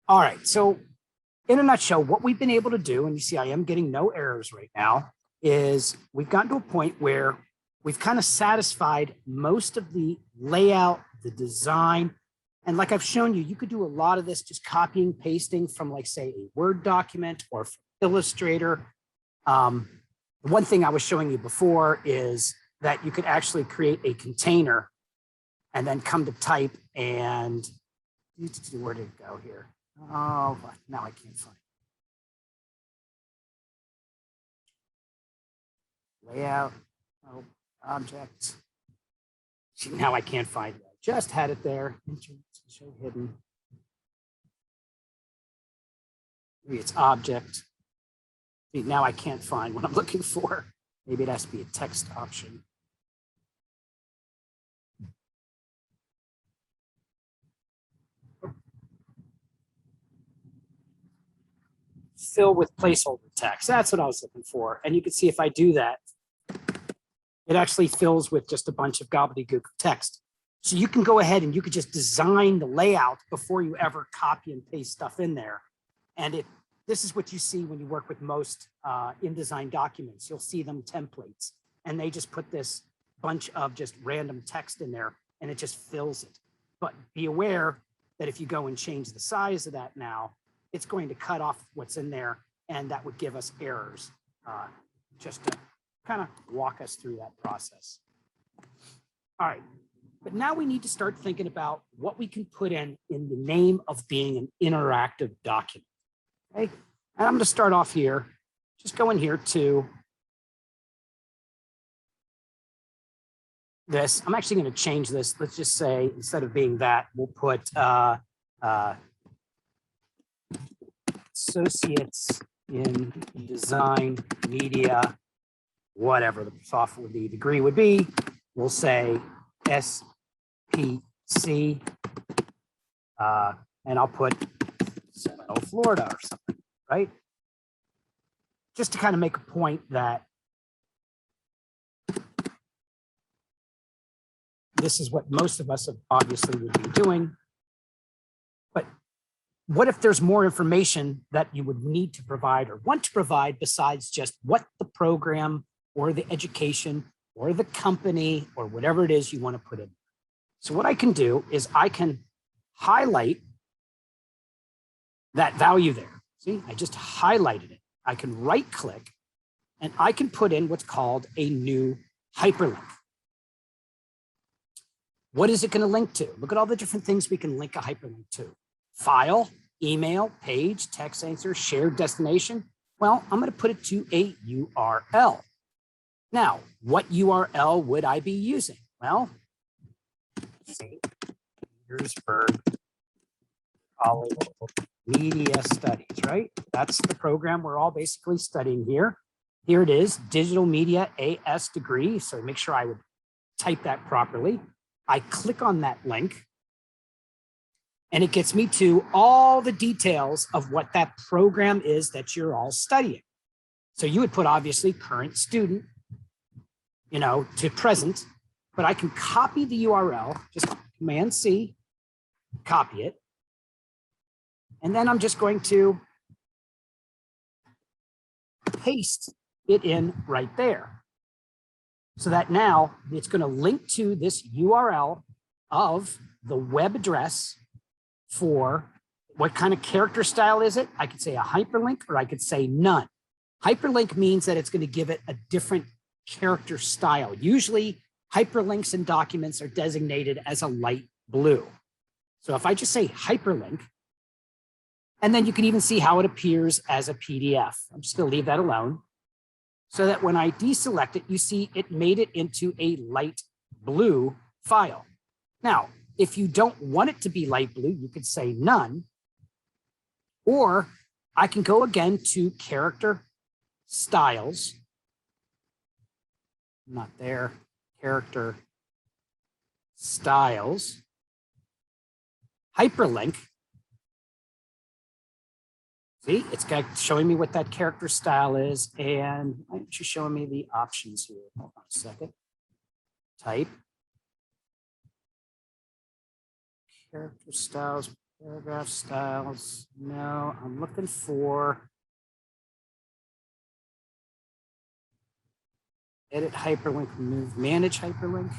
All right, so in a nutshell, what we've been able to do, and you see I am getting no errors right now, is we've gotten to a point where we've kind of satisfied most of the layout, the design. And like I've shown you, you could do a lot of this just copying, pasting from like, say, a Word document or from Illustrator. One thing I was showing you before is that you could actually create a container and then come to type and where did it go here? Oh, now I can't find it. Layout, oh, object. See, now I can't find it. I just had it there. Show hidden. Maybe it's object. See, now I can't find what I'm looking for. Maybe it has to be a text option. Fill with placeholder text. That's what I was looking for. And you can see if I do that, it actually fills with just a bunch of gobbledygook text. So you can go ahead and you could just design the layout before you ever copy and paste stuff in there. And this is what you see when you work with most InDesign documents. You'll see them templates, and they just put this bunch of just random text in there, and it just fills it. But be aware that if you go and change the size of that now, it's going to cut off what's in there, and that would give us errors, just to kind of walk us through that process. All right, but now we need to start thinking about what we can put in the name of being an interactive document. Okay, and I'm going to start off here. Just go in here to this. I'm actually going to change this. Let's just say instead of being that, we'll put associates in design, media, whatever the software, the degree would be. We'll say SPC, and I'll put Seminole, Florida or something, right? Just to kind of make a point that this is what most of us obviously would be doing. But what if there's more information that you would need to provide or want to provide besides just what the program or the education or the company or whatever it is you want to put in? So what I can do is I can highlight that value there. See, I just highlighted it. I can right click and I can put in what's called a new hyperlink. What is it going to link to? Look at all the different things we can link a hyperlink to. File, email, page, text answer, shared destination. Well, I'm going to put it to a URL. Now, what URL would I be using? Well, St. Petersburg College of Media Studies, right? That's the program we're all basically studying here. Here it is, Digital Media AS degree. So make sure I would type that properly. I click on that link and it gets me to all the details of what that program is that you're all studying. So you would put obviously current student, to present, but I can copy the URL, just Command C, copy it. And then I'm just going to paste it in right there. So that now it's going to link to this URL of the web address for what kind of character style is it? I could say a hyperlink or I could say none. Hyperlink means that it's going to give it a different character style. Usually hyperlinks in documents are designated as a light blue. So if I just say hyperlink, and then you can even see how it appears as a PDF. I'm just going to leave that alone so that when I deselect it, you see it made it into a light blue file. Now, if you don't want it to be light blue, you could say none, or I can go again to character styles. Not there, character styles, hyperlink. See, it's showing me what that character style is, and why don't you show me the options here? Hold on a second. Type. Character styles, Paragraph styles. No, I'm looking for edit hyperlink, remove, manage hyperlink.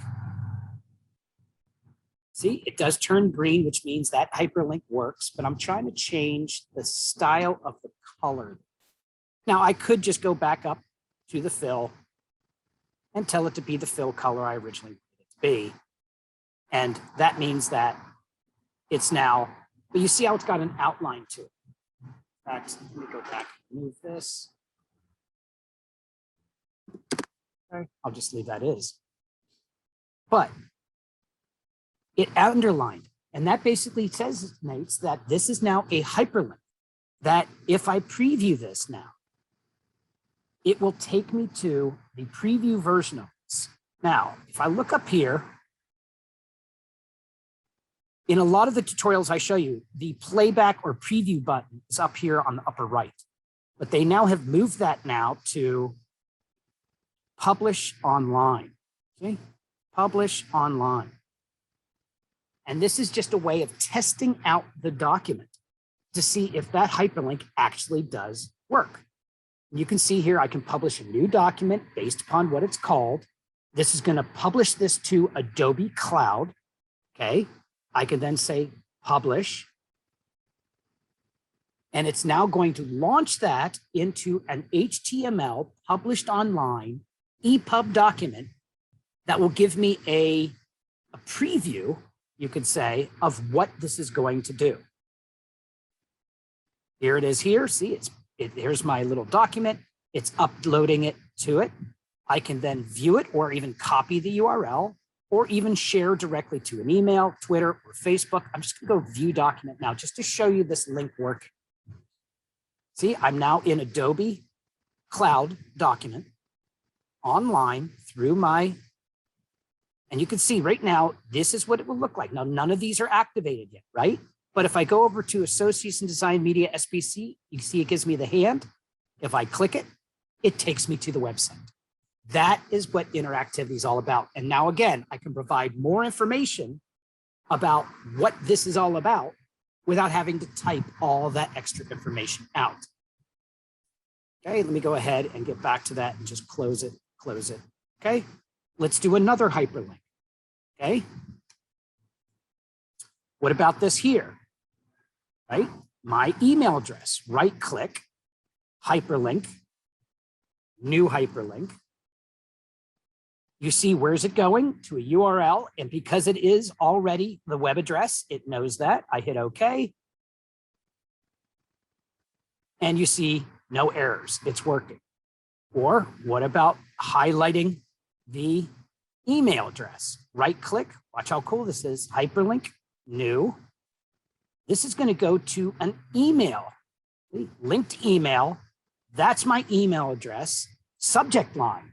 See, it does turn green, which means that hyperlink works, but I'm trying to change the style of the color. Now, I could just go back up to the fill and tell it to be the fill color I originally wanted it to be. And that means that it's now, but you see how it's got an outline to it. In fact, let me go back and move this. Okay, I'll just leave that as. But it underlined, and that basically says, Nates, that this is now a hyperlink, that if I preview this now, it will take me to the preview version of this. Now, if I look up here, in a lot of the tutorials I show you, the playback or preview button is up here on the upper right, but they now have moved that now to publish online, okay? Publish online. And this is just a way of testing out the document to see if that hyperlink actually does work. You can see here, I can publish a new document based upon what it's called. This is going to publish this to Adobe Cloud. Okay. I can then say publish. And it's now going to launch that into an HTML published online EPUB document that will give me a preview, you could say, of what this is going to do. Here it is here. See, here's my little document. It's uploading it to it. I can then view it or even copy the URL or even share directly to an email, Twitter, or Facebook. I'm just gonna go view document now just to show you this link work. See, I'm now in Adobe Cloud document online through my, and you can see right now, this is what it will look like. Now, none of these are activated yet, right? But if I go over to Associates in Design Media SBC, you can see it gives me the hand. If I click it, it takes me to the website. That is what interactivity is all about. And now again, I can provide more information about what this is all about without having to type all that extra information out. Okay, let me go ahead and get back to that and just close it, okay? Let's do another hyperlink, okay? What about this here, right? My email address, right click, hyperlink, new hyperlink. You see, where's it going? To a URL. And because it is already the web address, it knows that. I hit OK. And you see no errors. It's working. Or what about highlighting the email address? Right click. Watch how cool this is. Hyperlink, new. This is going to go to an email, linked email. That's my email address. Subject line.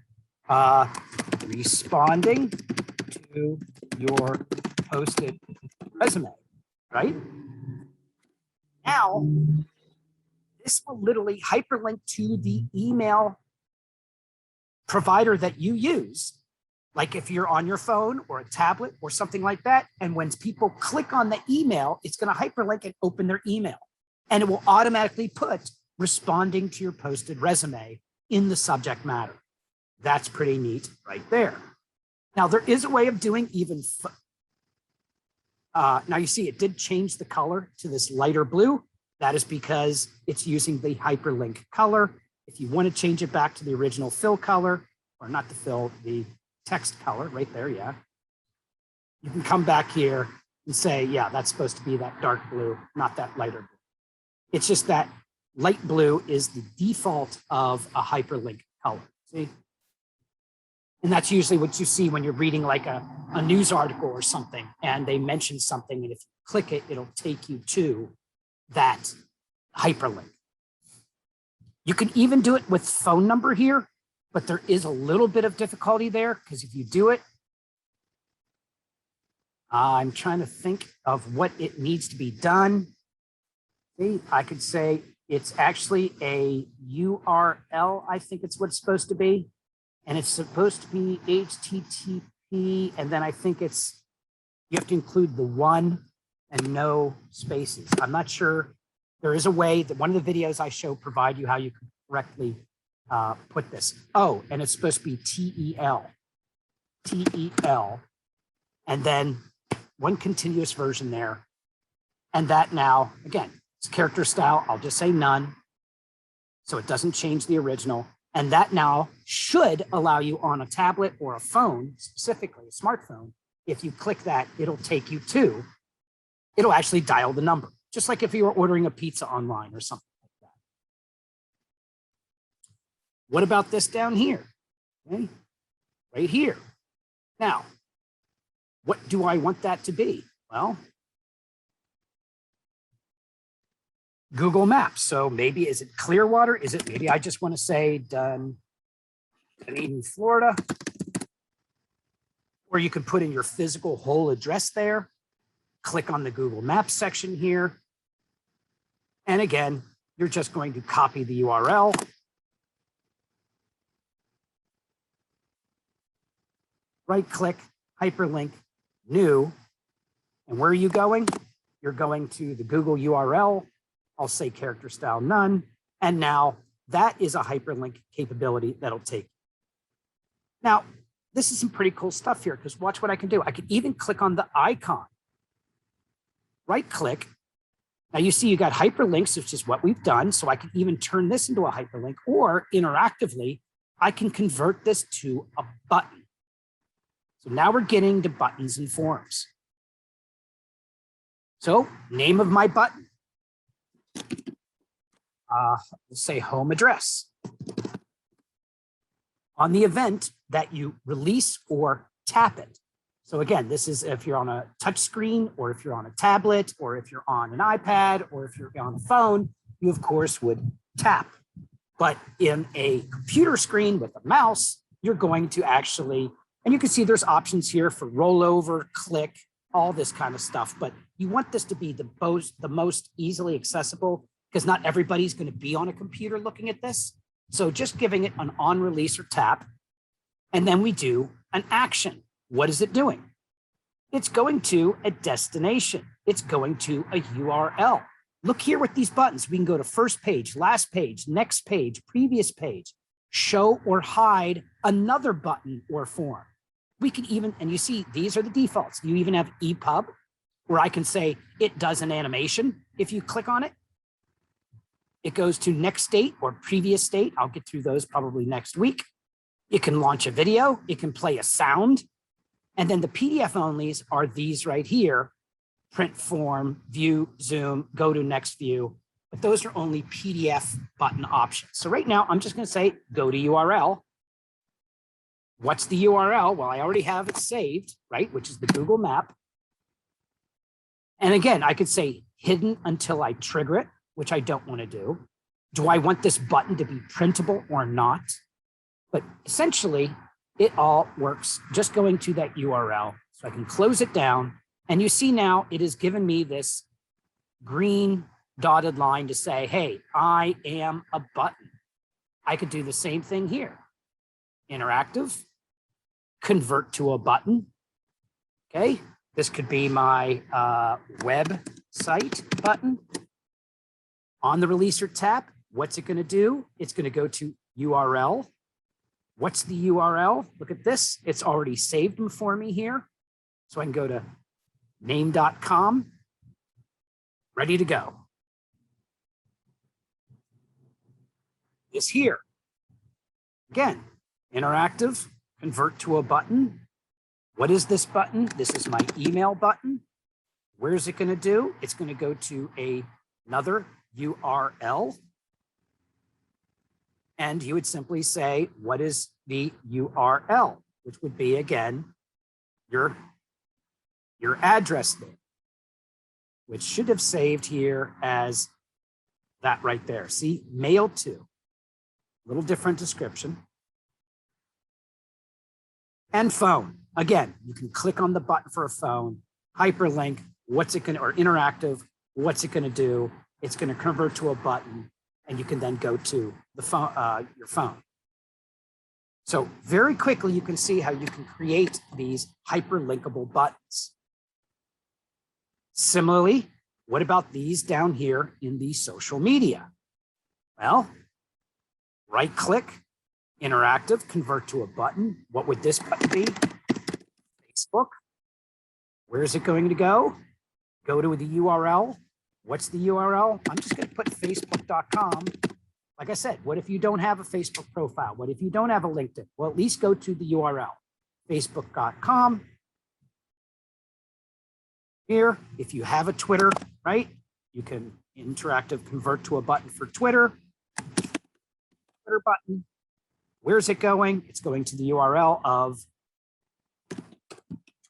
Responding to your posted resume, right? Now, this will literally hyperlink to the email provider that you use, like if you're on your phone or a tablet or something like that. And when people click on the email, it's going to hyperlink and open their email. And it will automatically put responding to your posted resume in the subject matter. That's pretty neat right there. Now, there is a way of doing even, now you see it did change the color to this lighter blue. That is because it's using the hyperlink color. If you want to change it back to the original fill color, or not the fill, the text color right there, yeah. You can come back here and say, yeah, that's supposed to be that dark blue, not that lighter blue. It's just that light blue is the default of a hyperlink color, see? And that's usually what you see when you're reading like a news article or something, and they mention something, and if you click it, it'll take you to that hyperlink. You can even do it with phone number here, but there is a little bit of difficulty there because if you do it, I'm trying to think of what it needs to be done. See, I could say it's actually a URL. I think it's what it's supposed to be. And it's supposed to be HTTP. And then I think it's, you have to include the 1. and no spaces. I'm not sure. There is a way that one of the videos I show provide you how you can correctly put this. Oh, and it's supposed to be TEL, TEL, and then one continuous version there. And that now, again, it's character style. I'll just say none. So it doesn't change the original. And that now should allow you on a tablet or a phone, specifically a smartphone. If you click that, it'll take you to, it'll actually dial the number, just like if you were ordering a pizza online or something like that. What about this down here? Okay. Right here. Now, what do I want that to be? Well, Google Maps. So maybe, is it Clearwater? Is it, maybe I just want to say Dunedin, Florida. Or you could put in your physical whole address there. Click on the Google Maps section here. And again, you're just going to copy the URL. Right click, hyperlink, new. And where are you going? You're going to the Google URL. I'll say character style none. And now that is a hyperlink capability that'll take. Now, this is some pretty cool stuff here, because watch what I can do. I can even click on the icon. Right click. Now you see you got hyperlinks, which is what we've done. So I can even turn this into a hyperlink, or interactively, I can convert this to a button. So now we're getting to buttons and forms. So name of my button. We'll say home address. On the event that you release or tap it. So again, this is if you're on a touch screen, or if you're on a tablet, or if you're on an iPad, or if you're on a phone, you of course would tap. But in a computer screen with a mouse, you're going to actually, and you can see there's options here for rollover, click, all this kind of stuff. But you want this to be the most easily accessible, because not everybody's going to be on a computer looking at this. So just giving it an on release or tap, and then we do an action. What is it doing? It's going to a destination. It's going to a URL. Look here with these buttons. We can go to first page, last page, next page, previous page, show or hide another button or form. We can even, and you see, these are the defaults. You even have EPUB, where I can say it does an animation. If you click on it, it goes to next state or previous state. I'll get through those probably next week. It can launch a video. It can play a sound. And then the PDF onlys are these right here: print form, view, zoom, go to next view. But those are only PDF button options. So right now, I'm just going to say, go to URL. What's the URL? Well, I already have it saved, right? Which is the Google map. And again, I could say hidden until I trigger it, which I don't want to do. Do I want this button to be printable or not? But essentially, it all works just going to that URL. So I can close it down. And you see now it has given me this green dotted line to say, hey, I am a button. I could do the same thing here. Interactive, convert to a button. Okay, this could be my website button. On the release or tap, what's it going to do? It's going to go to URL. What's the URL? Look at this. It's already saved them for me here. So I can go to name.com, ready to go. This here, again, interactive, convert to a button. What is this button? This is my email button. Where's it going to do? It's going to go to another URL. And you would simply say, what is the URL? Which would be, again, your address there, which should have saved here as that right there. See, mail to, little different description. And phone. Again, you can click on the button for a phone, hyperlink, what's it going to, or interactive, what's it going to do? It's going to convert to a button, and you can then go to the phone, your phone. So very quickly, you can see how you can create these hyperlinkable buttons. Similarly, what about these down here in the social media? Well, right click, interactive, convert to a button. What would this button be? Facebook. Where is it going to go? Go to the URL. What's the URL? I'm just going to put facebook.com. Like I said, what if you don't have a Facebook profile? What if you don't have a LinkedIn? Well, at least go to the URL, facebook.com. Here, if you have a Twitter, right, you can interactive convert to a button for Twitter. Twitter button. Where's it going? It's going to the URL of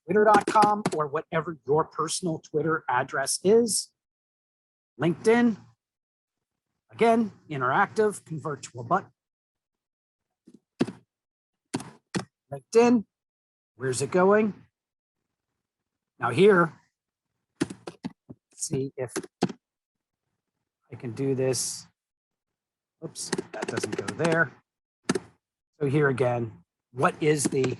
twitter.com or whatever your personal Twitter address is. LinkedIn, again, interactive, convert to a button. LinkedIn, where's it going? Now here, let's see if I can do this. Oops, that doesn't go there. So here again, what is the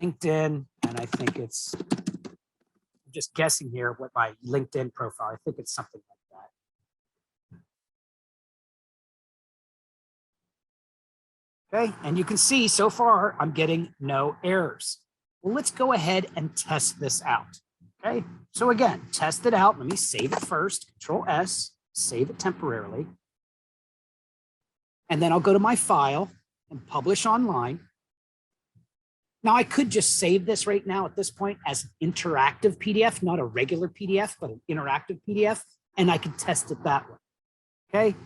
LinkedIn? And I think it's, I'm just guessing here what my LinkedIn profile, I think it's something like that. Okay, and you can see so far I'm getting no errors. Well, let's go ahead and test this out. Okay, so again, test it out. Let me save it first, Control S, save it temporarily. And then I'll go to my file and publish online. Now I could just save this right now at this point as an interactive PDF, not a regular PDF, but an interactive PDF, and I can test it that way, okay?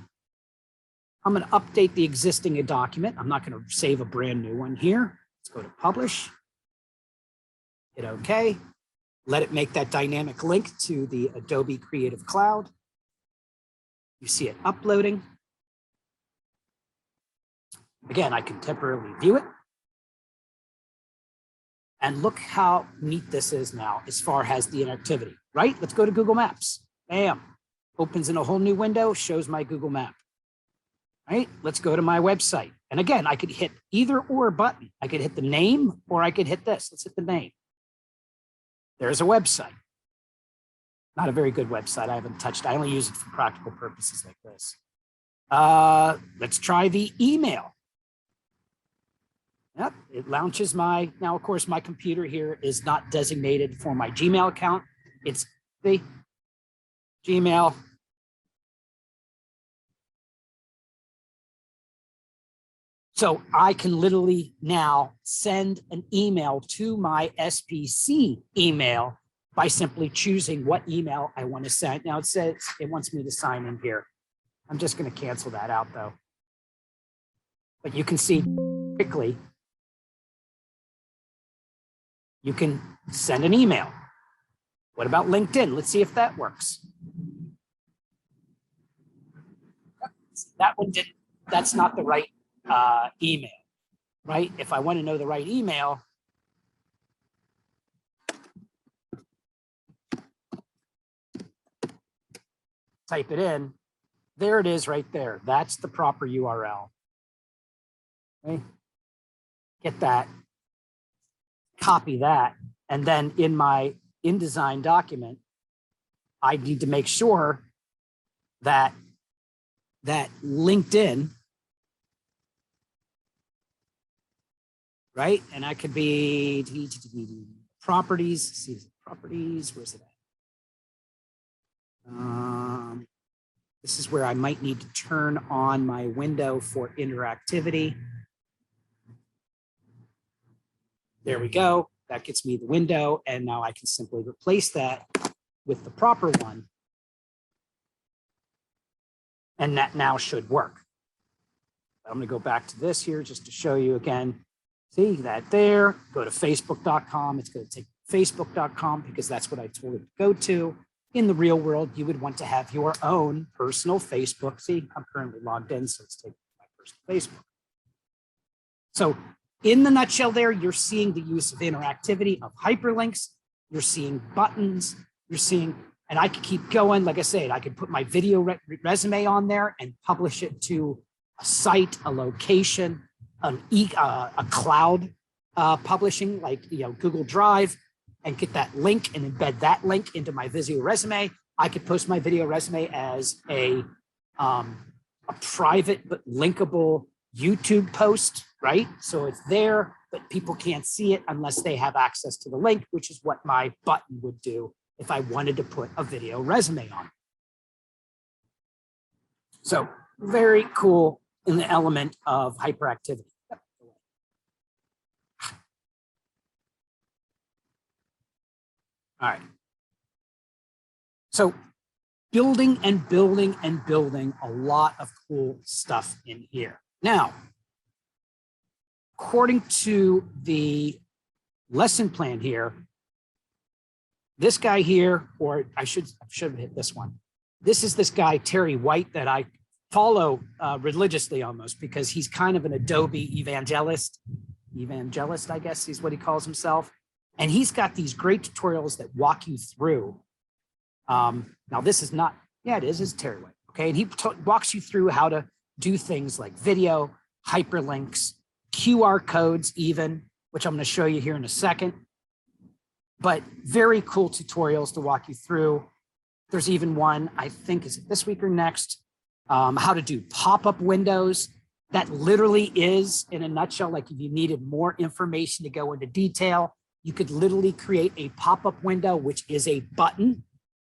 I'm gonna update the existing document. I'm not gonna save a brand new one here. Let's go to publish, hit okay. Let it make that dynamic link to the Adobe Creative Cloud. You see it uploading. Again, I can temporarily view it. And look how neat this is now as far as the inactivity, right? Let's go to Google Maps. Bam, opens in a whole new window, shows my Google map, right? Let's go to my website. And again, I could hit either or button. I could hit the name or I could hit this. Let's hit the name. There's a website. Not a very good website. I haven't touched. I only use it for practical purposes like this. Let's try the email. Yep, it launches my, now of course my computer here is not designated for my Gmail account. It's the Gmail. So I can literally now send an email to my SPC email by simply choosing what email I want to send. Now it says it wants me to sign in here. I'm just going to cancel that out though. But you can see quickly, you can send an email. What about LinkedIn? Let's see if that works. That one didn't, that's not the right email, right? If I want to know the right email, type it in. There it is right there. That's the proper URL. Okay. Get that. Copy that, and then in my InDesign document, I need to make sure that LinkedIn, right? And I could be properties. See properties. Where's it at? This is where I might need to turn on my window for interactivity. There we go. That gets me the window. And now I can simply replace that with the proper one. And that now should work. I'm going to go back to this here just to show you again. See that there, go to facebook.com. It's going to take facebook.com because that's what I told it to go to. In the real world, you would want to have your own personal Facebook. See, I'm currently logged in, so it's taking my personal Facebook. So in the nutshell there, you're seeing the use of interactivity of hyperlinks. You're seeing buttons. You're seeing, and I could keep going. Like I said, I could put my video resume on there and publish it to a site, a location, a cloud publishing like Google Drive. and get that link and embed that link into my video resume. I could post my video resume as a private but linkable YouTube post, right? So it's there, but people can't see it unless they have access to the link, which is what my button would do if I wanted to put a video resume on. So very cool in the element of hyperactivity. All right. So building and building and building a lot of cool stuff in here. Now, according to the lesson plan here, this guy here, or I should have hit this one. This is this guy, Terry White, that I follow religiously almost, because he's kind of an Adobe evangelist, I guess is what he calls himself. And he's got these great tutorials that walk you through. Now this is not, yeah, it is Terry White, okay? And he walks you through how to do things like video, hyperlinks, QR codes even, which I'm gonna show you here in a second. But very cool tutorials to walk you through. There's even one, I think, is it this week or next, how to do pop-up windows. That literally is, in a nutshell, like if you needed more information to go into detail, you could literally create a pop-up window, which is a button,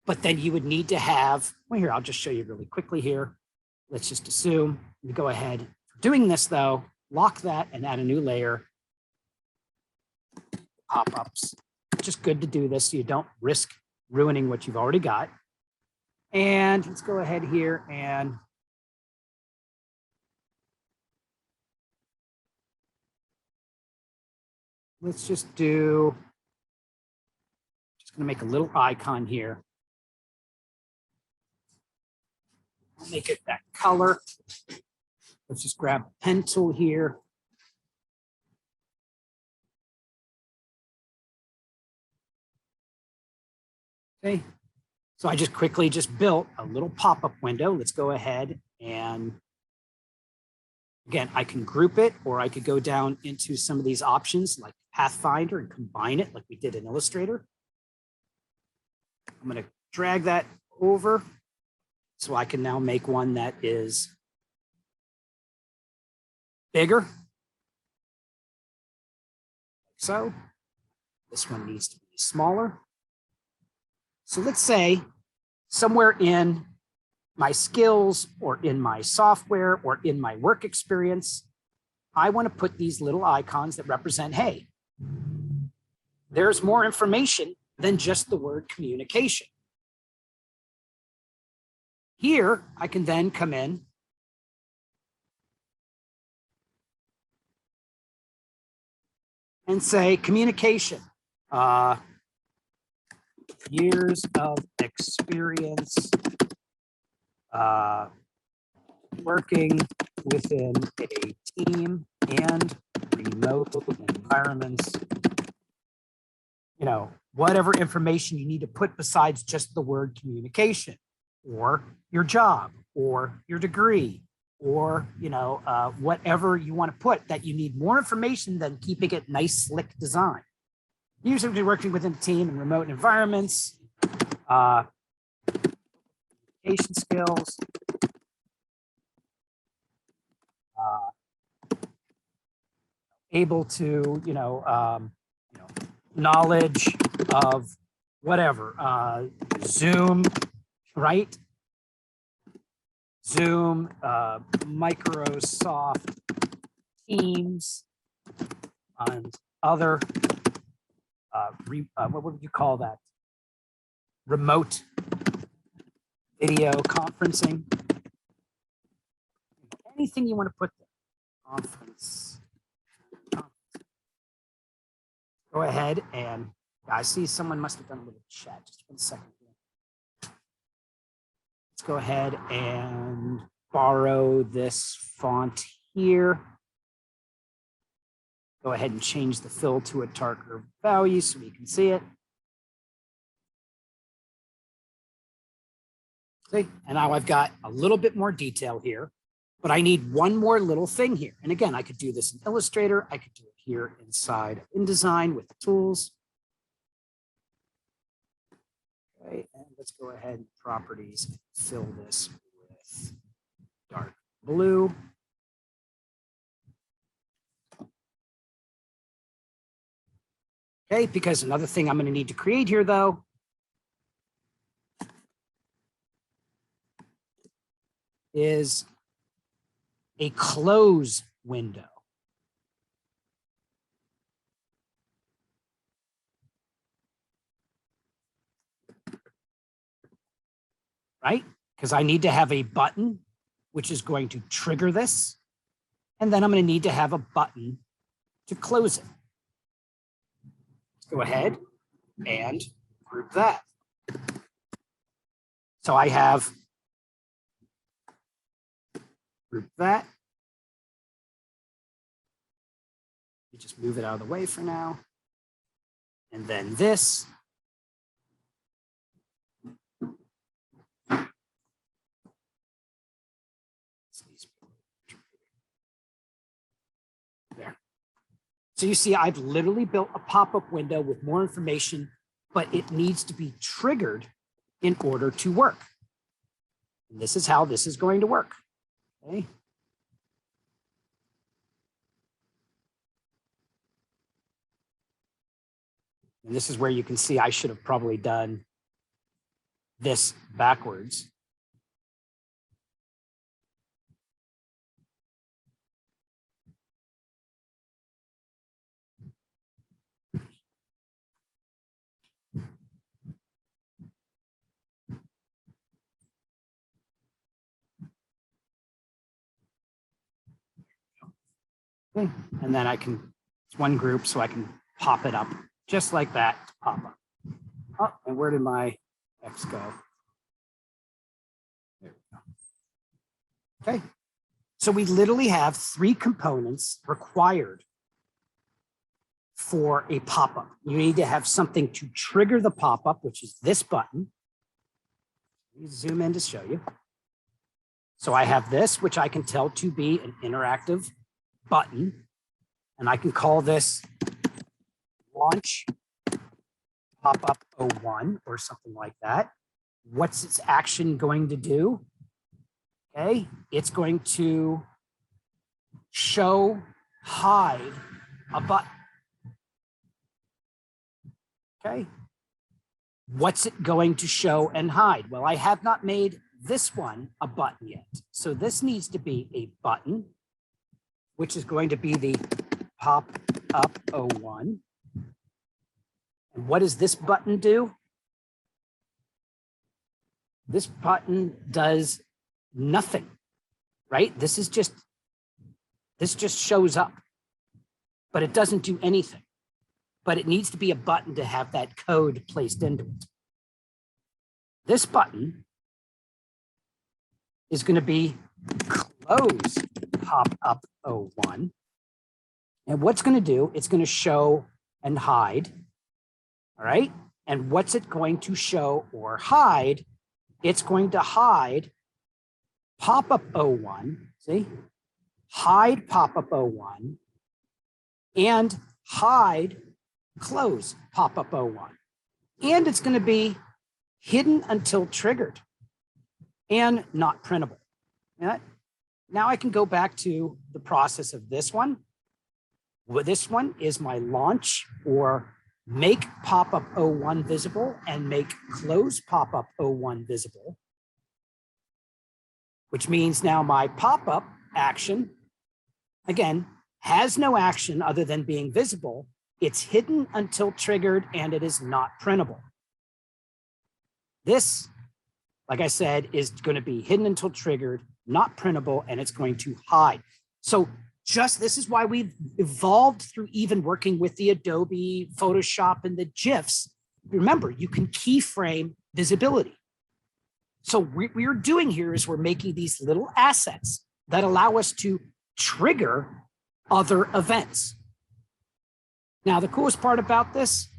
but then you would need to have, well, here, I'll just show you really quickly here. Let's just assume we go ahead. Doing this though, lock that and add a new layer. Pop-ups. Just good to do this so you don't risk ruining what you've already got. And let's go ahead here and let's just do, just gonna make a little icon here. I'll make it that color. Let's just grab a pen tool here. Okay, so I just quickly just built a little pop-up window. Let's go ahead and, again, I can group it, or I could go down into some of these options like Pathfinder and combine it like we did in Illustrator. I'm going to drag that over so I can now make one that is bigger. So this one needs to be smaller. So let's say somewhere in my skills or in my software or in my work experience, I want to put these little icons that represent, hey, there's more information than just the word communication. Here, I can then come in and say communication. Years of experience working within a team and remote environments. You know, whatever information you need to put besides just the word communication, or your job, or your degree, or, you know, whatever you want to put, that you need more information than keeping it nice, slick design. Usually working within a team in remote environments, communication skills, able to, knowledge of whatever, Zoom, right? Zoom, Microsoft Teams, and other what would you call that? Remote video conferencing. Anything you want to put there. Conference. Go ahead and I see someone must have done a little chat. Just 1 second here. Let's go ahead and borrow this font here. Go ahead and change the fill to a darker value so we can see it. See, and now I've got a little bit more detail here, but I need one more little thing here. And again, I could do this in Illustrator. I could do it here inside InDesign with the tools. Okay, and let's go ahead and properties, fill this with dark blue. Okay, because another thing I'm going to need to create here, though, is a close window. Right? Because I need to have a button, which is going to trigger this. And then I'm going to need to have a button to close it. Let's go ahead and group that. So I have group that. You just move it out of the way for now. And then this. There. So you see, I've literally built a pop-up window with more information, but it needs to be triggered in order to work. And this is how this is going to work. Okay. And this is where you can see I should have probably done this backwards. Okay. And then I can, it's one group, so I can pop it up just like that to pop up. Oh, and where did my X go? There we go. Okay. So we literally have 3 components required for a pop-up. You need to have something to trigger the pop-up, which is this button. Let me zoom in to show you. So I have this, which I can tell to be an interactive button, and I can call this launch pop-up 01 or something like that. What's its action going to do? Okay, it's going to show, hide a button. Okay, what's it going to show and hide? Well, I have not made this one a button yet. So this needs to be a button, which is going to be the pop-up 01. And what does this button do? This button does nothing, right? This just shows up, but it doesn't do anything. But it needs to be a button to have that code placed into it. This button is going to be close pop-up 01. And what's going to do, it's going to show and hide. All right. And what's it going to show or hide? It's going to hide pop-up 01. See? Hide pop-up 01 and hide close pop-up 01. And it's going to be hidden until triggered and not printable. Now I can go back to the process of this one. Well, this one is my launch or make pop-up 01 visible and make close pop-up 01 visible, which means now my pop-up action, again, has no action other than being visible. It's hidden until triggered and it is not printable. This, like I said, is going to be hidden until triggered, not printable, and it's going to hide. So this is why we've evolved through even working with the Adobe Photoshop and the GIFs. Remember, you can keyframe visibility. So what we're doing here is we're making these little assets that allow us to trigger other events. Now, the coolest part about this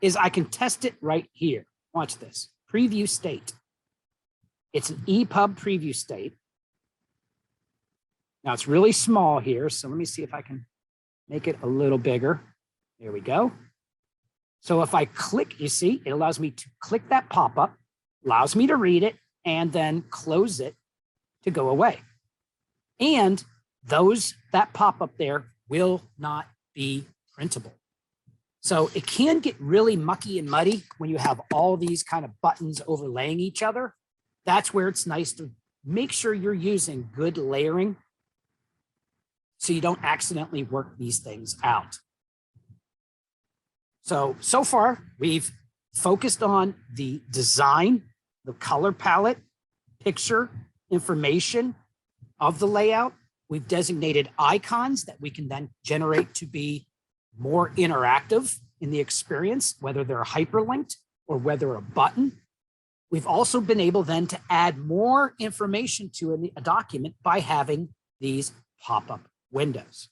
is I can test it right here. Watch this. Preview state. It's an EPUB preview state. Now, it's really small here, so let me see if I can make it a little bigger. There we go. So if I click, you see, it allows me to click that pop-up, allows me to read it, and then close it to go away. And that pop-up there will not be printable. So it can get really mucky and muddy when you have all these kind of buttons overlaying each other. That's where it's nice to make sure you're using good layering so you don't accidentally work these things out. So far, we've focused on the design, the color palette, picture, information of the layout. We've designated icons that we can then generate to be more interactive in the experience, whether they're hyperlinked or whether a button. We've also been able then to add more information to a document by having these pop-up windows.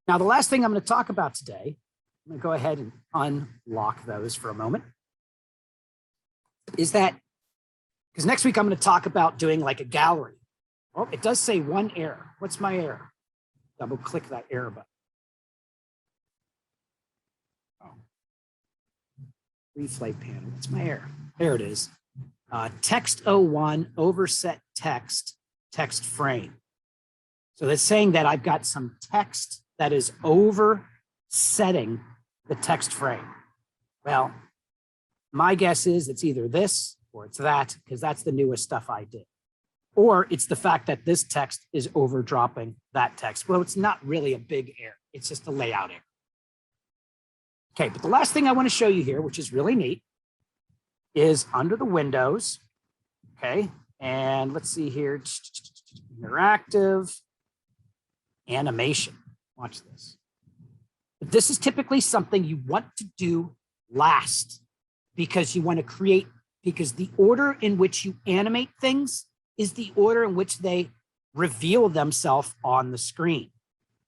Now, the last thing I'm going to talk about today, I'm going to go ahead and unlock those for a moment, is that, because next week I'm going to talk about doing like a gallery. Oh, it does say one error. What's my error? Double click that error button. Oh. Reflate panel. What's my error? There it is. Text 01 overset text frame. So that's saying that I've got some text that is oversetting the text frame. Well, my guess is it's either this or it's that, because that's the newest stuff I did. Or it's the fact that this text is overdropping that text. Well, it's not really a big error. It's just a layout error. Okay, but the last thing I want to show you here, which is really neat, is under the windows. Okay, and let's see here. Interactive animation. Watch this. But this is typically something you want to do last because you want to create, because the order in which you animate things is the order in which they reveal themselves on the screen.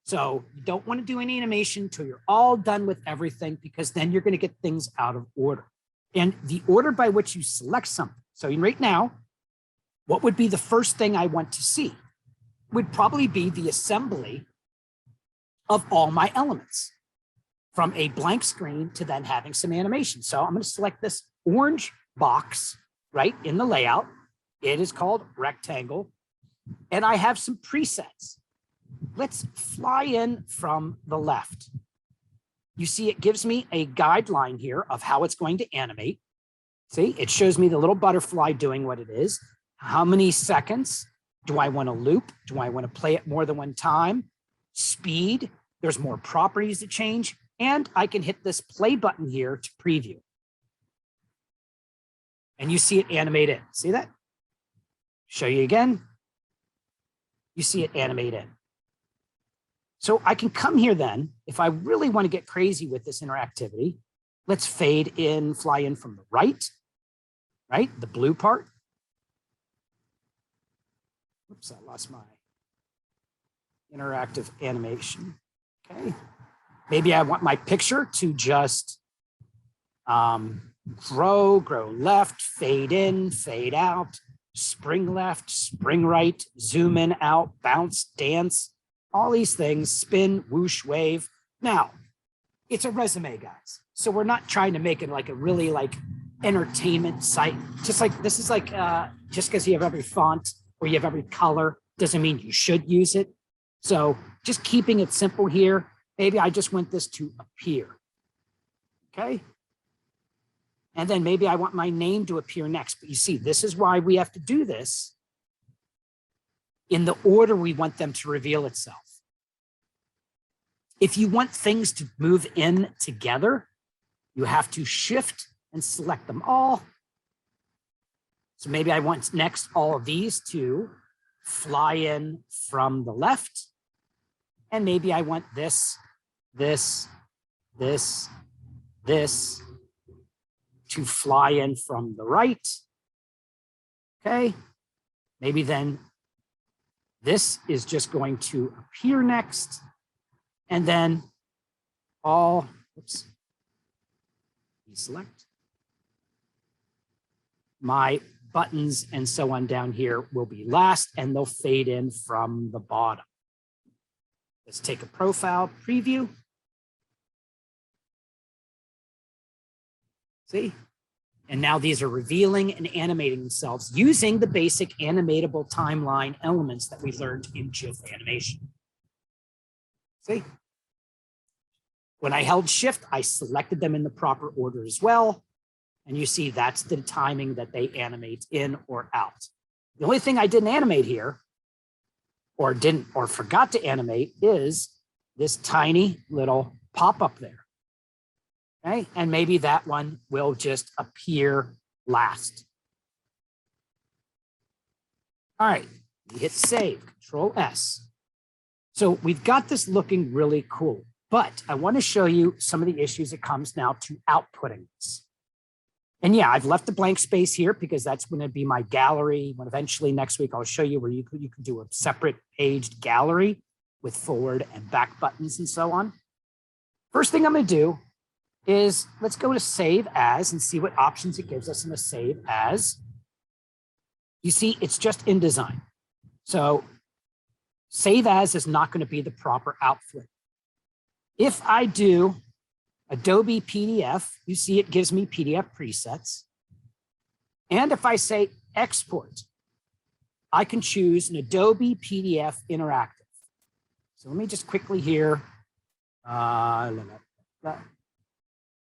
So you don't want to do any animation until you're all done with everything, because then you're going to get things out of order. And the order by which you select something. So right now, what would be the first thing I want to see? Would probably be the assembly of all my elements from a blank screen to then having some animation. So I'm going to select this orange box right in the layout. It is called rectangle, and I have some presets. Let's fly in from the left. You see, it gives me a guideline here of how it's going to animate. See, it shows me the little butterfly doing what it is. How many seconds? Do I want to loop? Do I want to play it more than one time? Speed, there's more properties to change. And I can hit this play button here to preview. And you see it animate in. See that? Show you again. You see it animate in. So I can come here then, if I really want to get crazy with this interactivity, let's fade in, fly in from the right, the blue part. Oops, I lost my interactive animation. Okay. Maybe I want my picture to just grow left, fade in, fade out, spring left, spring right, zoom in, out, bounce, dance, all these things, spin, whoosh, wave. Now, it's a resume, guys. So we're not trying to make it like a really like entertainment site. Just like, this is like, just because you have every font or you have every color doesn't mean you should use it. So just keeping it simple here. Maybe I just want this to appear, okay? And then maybe I want my name to appear next. But you see, this is why we have to do this in the order we want them to reveal itself. If you want things to move in together, you have to shift and select them all. So maybe I want next all of these to fly in from the left. And maybe I want this to fly in from the right. Okay. Maybe then this is just going to appear next. And then all, oops, deselect. My buttons and so on down here will be last, and they'll fade in from the bottom. Let's take a profile preview. See? And now these are revealing and animating themselves using the basic animatable timeline elements that we learned in GIF animation. See? When I held shift, I selected them in the proper order as well. And you see that's the timing that they animate in or out. The only thing I didn't animate here or forgot to animate is this tiny little pop-up there. Okay, and maybe that one will just appear last. All right, we hit save, Control S. So we've got this looking really cool, but I want to show you some of the issues it comes now to outputting this. And yeah, I've left a blank space here because that's going to be my gallery. When eventually next week, I'll show you where you can do a separate paged gallery with forward and back buttons and so on. First thing I'm going to do is let's go to save as and see what options it gives us in a save as. You see, it's just InDesign. So save as is not going to be the proper output. If I do Adobe PDF, you see it gives me PDF presets. And if I say export, I can choose an Adobe PDF Interactive. So let me just quickly here,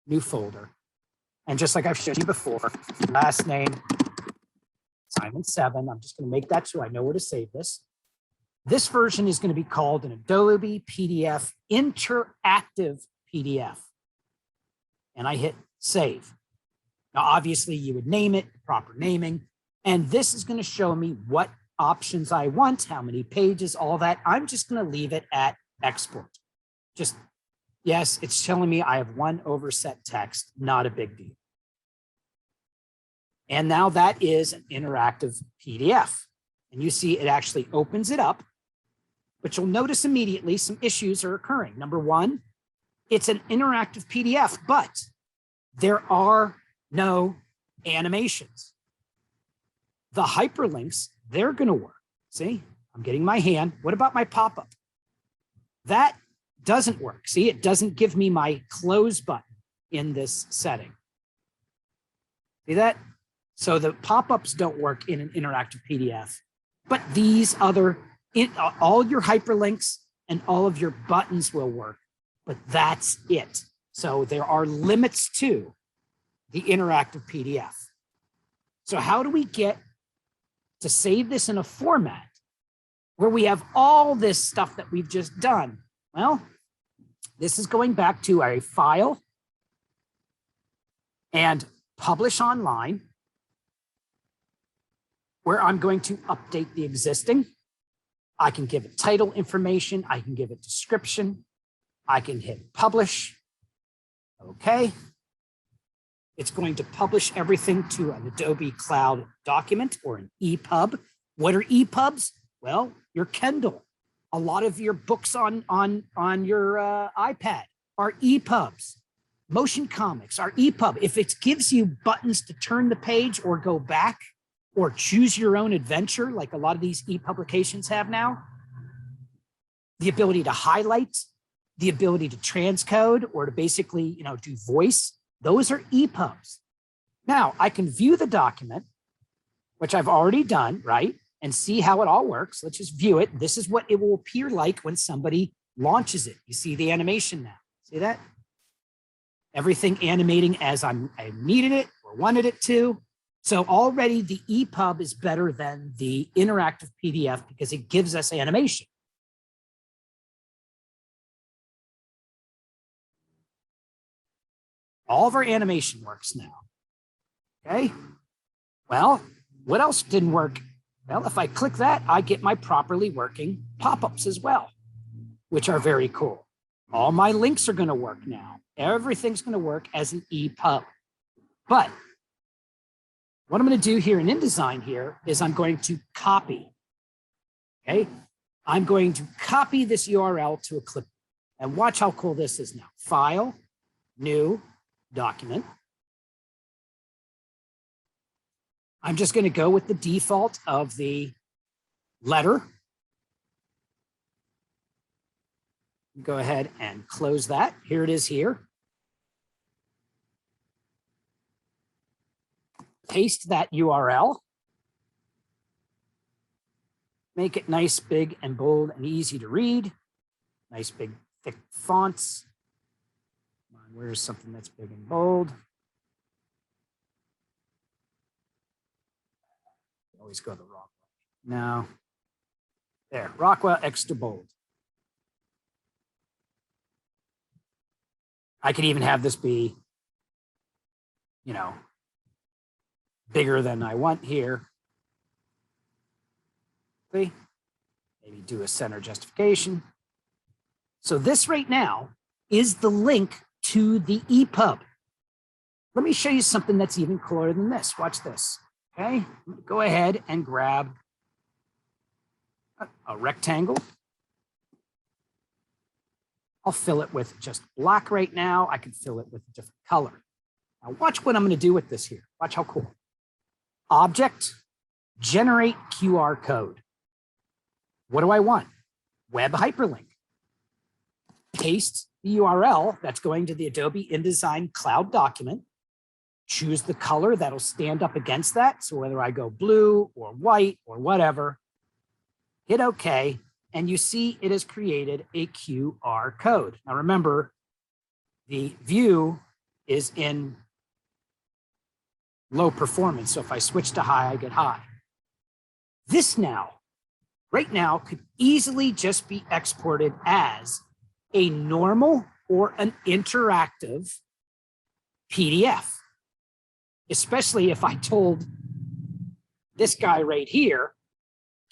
new folder. And just like I've showed you before, last name, Simon7, I'm just going to make that so I know where to save this. This version is going to be called an Adobe PDF Interactive PDF. And I hit save. Now, obviously, you would name it, proper naming, and this is going to show me what options I want, how many pages, all that. I'm just going to leave it at export. Just, yes, it's telling me I have one overset text, not a big deal. And now that is an interactive PDF. And you see it actually opens it up, but you'll notice immediately some issues are occurring. Number one, it's an interactive PDF, but there are no animations. The hyperlinks, they're going to work. See, I'm getting my hand. What about my pop-up? That doesn't work. See, it doesn't give me my close button in this setting. See that? So the pop-ups don't work in an interactive PDF, but these other, all your hyperlinks and all of your buttons will work. But that's it. So there are limits to the interactive PDF. So how do we get to save this in a format where we have all this stuff that we've just done? Well, this is going back to a file and publish online, where I'm going to update the existing. I can give it title information. I can give it description. I can hit publish. Okay. It's going to publish everything to an Adobe Cloud document or an EPUB. What are EPUBs? Well, your Kindle. A lot of your books on your iPad are EPUBs. Motion comics are EPUB. If it gives you buttons to turn the page or go back or choose your own adventure, like a lot of these e-publications have now, the ability to highlight, the ability to transcode or to basically, do voice, those are EPUBs. Now I can view the document, which I've already done, right? And see how it all works. Let's just view it. This is what it will appear like when somebody launches it. You see the animation now. See that? Everything animating as I needed it or wanted it to. So already the EPUB is better than the interactive PDF because it gives us animation. All of our animation works now. Okay. Well, what else didn't work? Well, if I click that, I get my properly working pop-ups as well, which are very cool. All my links are going to work now. Everything's going to work as an EPUB. But what I'm going to do here in InDesign here is I'm going to copy. Okay. I'm going to copy this URL to a clip and watch how cool this is now. File, new, document. I'm just going to go with the default of the letter. Go ahead and close that. Here it is here. paste that URL. Make it nice, big, and bold, and easy to read. Nice, big, thick fonts. Where's something that's big and bold? Always go the wrong way. No. There, Rockwell extra bold. I could even have this be, you know, bigger than I want here. See? Maybe do a center justification. So this right now is the link to the EPUB. Let me show you something that's even cooler than this. Watch this. Okay, go ahead and grab a rectangle. I'll fill it with just black right now. I can fill it with a different color. Now watch what I'm going to do with this here. Watch how cool. Object, generate QR code. What do I want? Web hyperlink. Paste the URL that's going to the Adobe InDesign cloud document. Choose the color that'll stand up against that. So whether I go blue or white or whatever, hit OK, and you see it has created a QR code. Now remember, the view is in low performance. So if I switch to high, I get high. This now, right now, could easily just be exported as a normal or an interactive PDF. Especially if I told this guy right here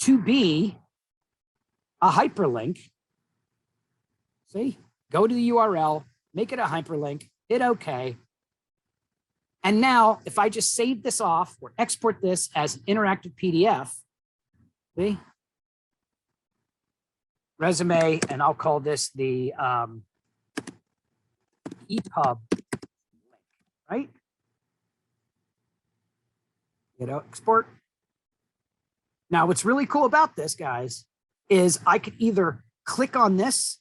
to be a hyperlink. See, go to the URL, make it a hyperlink, hit OK. And now if I just save this off or export this as an interactive PDF, see, resume, and I'll call this the EPUB link, right? Export. Now, what's really cool about this, guys, is I could either click on this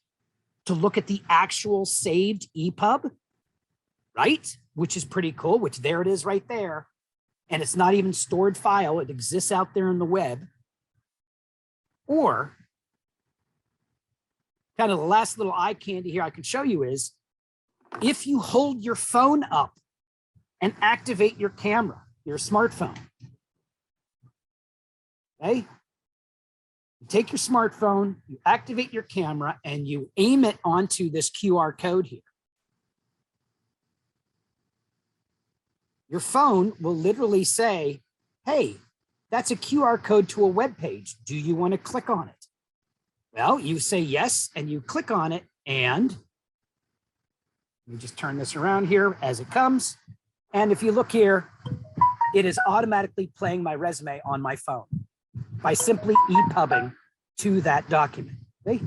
to look at the actual saved EPUB, right? Which is pretty cool, which there it is right there. And it's not even stored file. It exists out there in the web. Or kind of the last little eye candy here I can show you is if you hold your phone up and activate your camera, your smartphone. Okay. You take your smartphone, you activate your camera, and you aim it onto this QR code here. Your phone will literally say, hey, that's a QR code to a web page. Do you want to click on it? Well, you say yes, and you click on it, and let me just turn this around here as it comes. And if you look here, it is automatically playing my resume on my phone by simply EPUBing to that document. Okay?